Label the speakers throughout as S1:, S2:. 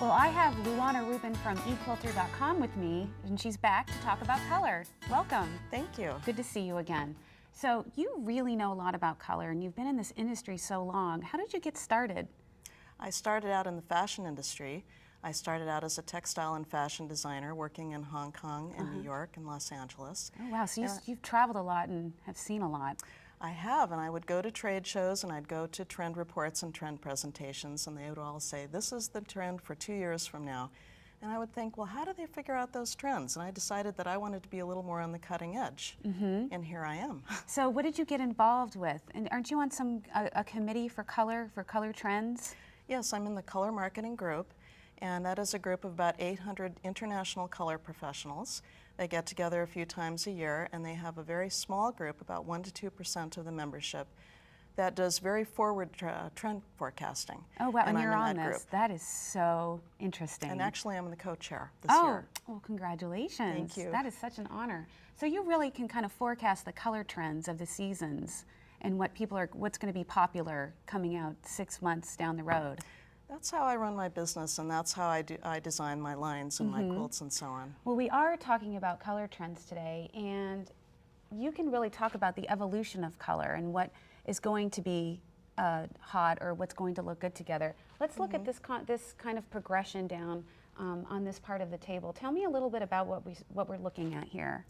S1: Well, I have Luana Rubin from Equilter.com with me, and she's back to talk about color. Welcome.
S2: Thank you.
S1: Good to see you again. So you really know a lot about color, and you've been in this industry so long. How did you get started?
S2: I started out in the fashion industry. I started out as a textile and fashion designer working in Hong Kong and New York and Los Angeles.
S1: Oh, wow. So you've traveled a lot and have seen a lot.
S2: I have, and I would go to trade shows and I'd go to trend reports and trend presentations, and they would all say, this is the trend for 2 years from now. And I would think, well, how do they figure out those trends? And I decided that I wanted to be a little more on the cutting edge, and here I am.
S1: So what did you get involved with? And aren't you on a committee for color trends?
S2: Yes, I'm in the color marketing group, and that is a group of about 800 international color professionals. They get together a few times a year, and they have a very small group, about 1% to 2% of the membership, that does very forward trend forecasting.
S1: Oh, wow, and you're on
S2: that
S1: this.
S2: Group.
S1: That is so interesting.
S2: And actually, I'm the co-chair this year.
S1: Oh, well, congratulations.
S2: Thank you.
S1: That is such an honor. So you really can kind of forecast the color trends of the seasons and what's going to be popular coming out 6 months down the road.
S2: That's how I run my business, and that's how I design my lines and my quilts and so on.
S1: Well, we are talking about color trends today, and you can really talk about the evolution of color and what is going to be hot or what's going to look good together. Let's look at this kind of progression down on this part of the table. Tell me a little bit about what we're looking at here.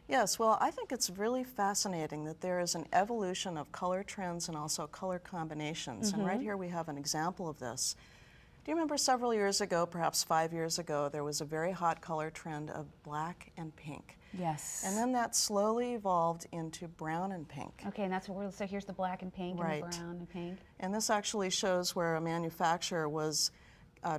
S2: Yes, well, I think it's really fascinating that there is an evolution of color trends and also color combinations. And right here we have an example of this. Do you remember several years ago, perhaps 5 years ago, there was a very hot color trend of black and pink?
S1: Yes.
S2: And then that slowly evolved into brown and pink.
S1: Okay, and that's what so here's the black and pink and the brown and pink.
S2: And this actually shows where a manufacturer was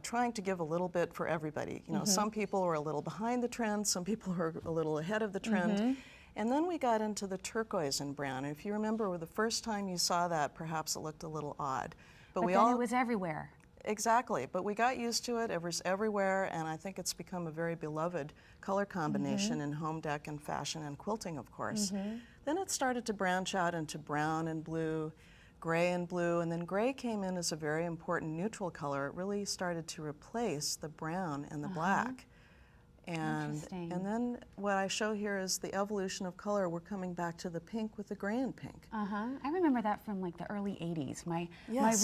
S2: trying to give a little bit for everybody. You know, some people were a little behind the trend, some people were a little ahead of the trend. And then we got into the turquoise and brown. And if you remember the first time you saw that, perhaps it looked a little odd.
S1: But then it was everywhere.
S2: Exactly, but we got used to it. It was everywhere, and I think it's become a very beloved color combination in home dec and fashion and quilting, of course. Then it started to branch out into brown and blue, gray and blue, and then gray came in as a very important neutral color. It really started to replace the brown and the black. And then what I show here is the evolution of color. We're coming back to the pink with the gray and pink.
S1: I remember that from like the early 80s. My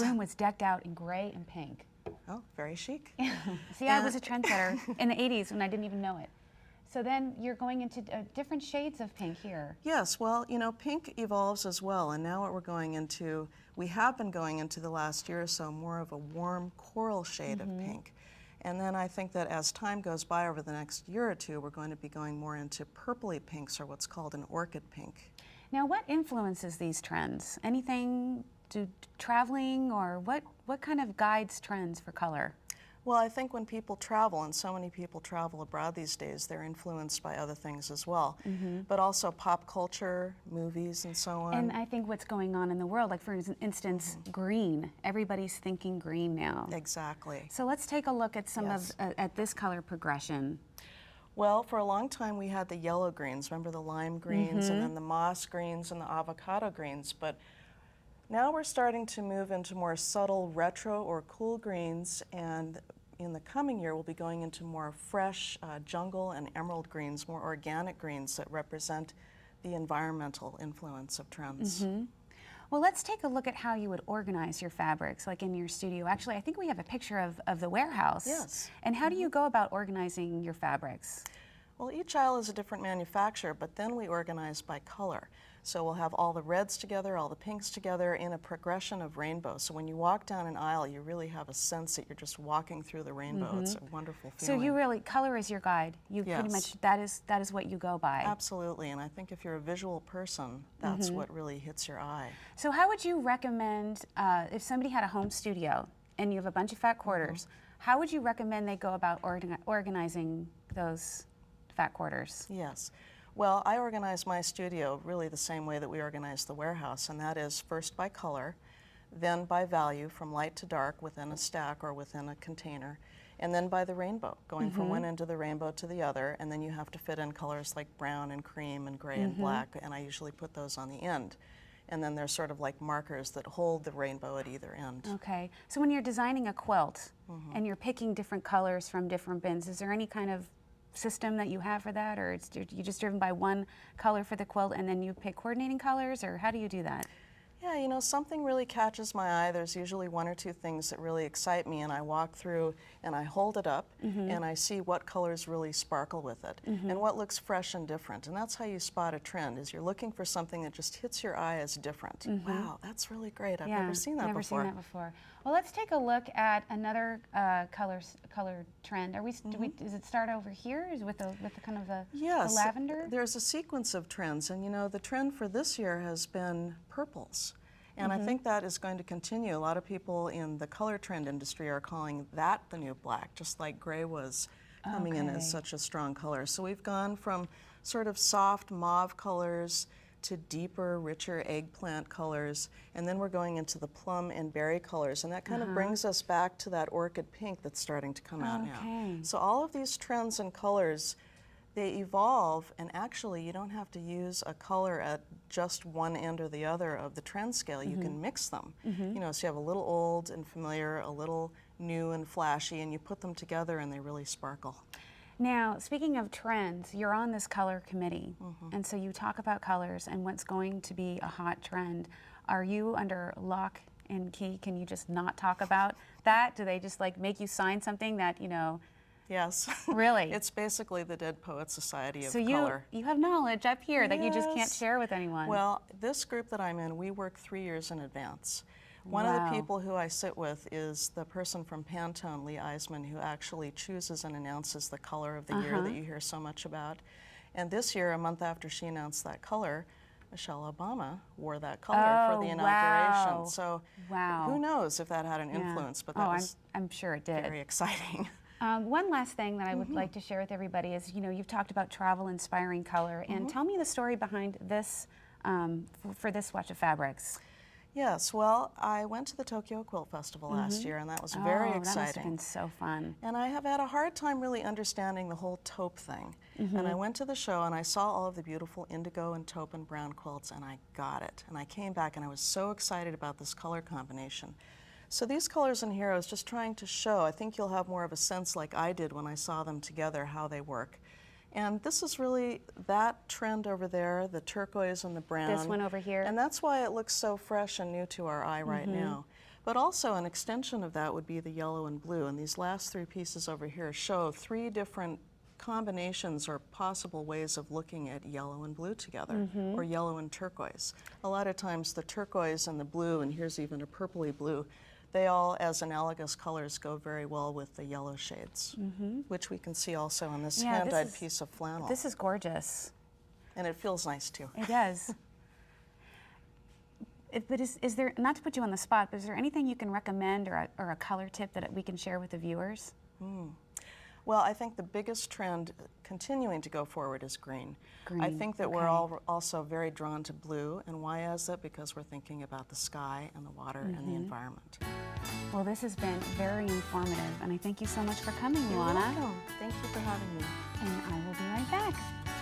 S1: room was decked out in gray and pink.
S2: Oh, very chic.
S1: See, I was a trendsetter in the 80s when I didn't even know it. So then you're going into different shades of pink here.
S2: Yes, well, you know, pink evolves as well, and now what we're going into, we have been going into the last year or so more of a warm coral shade of pink. And then I think that as time goes by over the next year or two, we're going to be going more into purpley pinks, or what's called an orchid pink.
S1: Now, what influences these trends? Anything traveling, or what kind of guides trends for color?
S2: Well, I think when people travel, and so many people travel abroad these days, they're influenced by other things as well. But also pop culture, movies, and so on.
S1: And I think what's going on in the world, like for instance, green. Everybody's thinking green now.
S2: Exactly.
S1: So let's take a look at some of at this color progression.
S2: Well, for a long time we had the yellow greens. Remember the lime greens, and then the moss greens and the avocado greens. But now we're starting to move into more subtle retro or cool greens, and in the coming year we'll be going into more fresh jungle and emerald greens, more organic greens that represent the environmental influence of trends.
S1: Well, let's take a look at how you would organize your fabrics, like in your studio. Actually, I think we have a picture of the warehouse.
S2: Yes.
S1: And how do you go about organizing your fabrics?
S2: Well, each aisle is a different manufacturer, but then we organize by color. So we'll have all the reds together, all the pinks together in a progression of rainbow. So when you walk down an aisle, you really have a sense that you're just walking through the rainbow. It's a wonderful feeling.
S1: So you really, color is your guide. You pretty much, that is what you go by.
S2: Absolutely, and I think if you're a visual person, that's what really hits your eye.
S1: So how would you recommend, if somebody had a home studio and you have a bunch of fat quarters, how would you recommend they go about organizing those fat quarters?
S2: Yes. Well, I organize my studio really the same way that we organize the warehouse, and that is first by color, then by value from light to dark within a stack or within a container, and then by the rainbow, going from one end of the rainbow to the other, and then you have to fit in colors like brown and cream and gray and black, and I usually put those on the end. and then there's sort of like markers that hold the rainbow at either end.
S1: Okay, so when you're designing a quilt and you're picking different colors from different bins, is there any kind of system that you have for that, or you just driven by one color for the quilt and then you pick coordinating colors, or how do you do that?
S2: Yeah, you know, something really catches my eye. There's usually one or two things that really excite me, and I walk through and I hold it up and I see what colors really sparkle with it and what looks fresh and different. And that's how you spot a trend, is you're looking for something that just hits your eye as different. Wow, that's really great. I've never seen that before.
S1: Never seen that before. Well, let's take a look at another color trend. Are we? Does it start over here? Is with the kind of the lavender?
S2: There's a sequence of trends, and you know, the trend for this year has been purples. And I think that is going to continue. A lot of people in the color trend industry are calling that the new black, just like gray was coming in as such a strong color. So we've gone from sort of soft mauve colors to deeper, richer eggplant colors, and then we're going into the plum and berry colors, and that kind of brings us back to that orchid pink that's starting to come out now. So all of these trends and colors, they evolve, and actually you don't have to use a color at just one end or the other of the trend scale. You can mix them. You know, so you have a little old and familiar, a little new and flashy, and you put them together and they really sparkle.
S1: Now, speaking of trends, you're on this color committee, and so you talk about colors and what's going to be a hot trend. Are you under lock and key? Can you just not talk about that? Do they just like make you sign something that, you know?
S2: Yes.
S1: Really?
S2: It's basically the Dead Poets Society of
S1: so
S2: color.
S1: You have knowledge up here that you just can't share with anyone.
S2: Well, this group that I'm in, we work 3 years in advance. One of the people who I sit with is the person from Pantone, Lee Eisman, who actually chooses and announces the color of the year that you hear so much about. And this year, a month after she announced that color, Michelle Obama wore that color for the inauguration. So who knows if that had an influence, but that was
S1: I'm sure it did.
S2: very exciting.
S1: One last thing that I would like to share with everybody is, you know, you've talked about travel-inspiring color, and tell me the story behind this, for this swatch of fabrics.
S2: Yes, well, I went to the Tokyo Quilt Festival last year, and that was very exciting.
S1: That must have been so fun.
S2: And I have had a hard time really understanding the whole taupe thing. And I went to the show and I saw all of the beautiful indigo and taupe and brown quilts, and I got it. And I came back and I was so excited about this color combination. So these colors in here, I was just trying to show, I think you'll have more of a sense like I did when I saw them together, how they work. And this is really that trend over there, the turquoise and the brown.
S1: This one over here.
S2: And that's why it looks so fresh and new to our eye right now. But also an extension of that would be the yellow and blue. And these last 3 pieces over here show 3 different combinations or possible ways of looking at yellow and blue together, or yellow and turquoise. A lot of times the turquoise and the blue, and here's even a purpley blue, they all, as analogous colors, go very well with the yellow shades, which we can see also on this hand-dyed piece of flannel.
S1: This is gorgeous.
S2: And it feels nice, too.
S1: It does. But is there, not to put you on the spot, but is there anything you can recommend or a color tip that we can share with the viewers?
S2: Well, I think the biggest trend continuing to go forward is green. I think that we're all also very drawn to blue. And why is that? Because we're thinking about the sky and the water and the environment.
S1: Well, this has been very informative, and I thank you so much for coming, Luana.
S2: You're welcome. Thank you for having me.
S1: And I will be right back.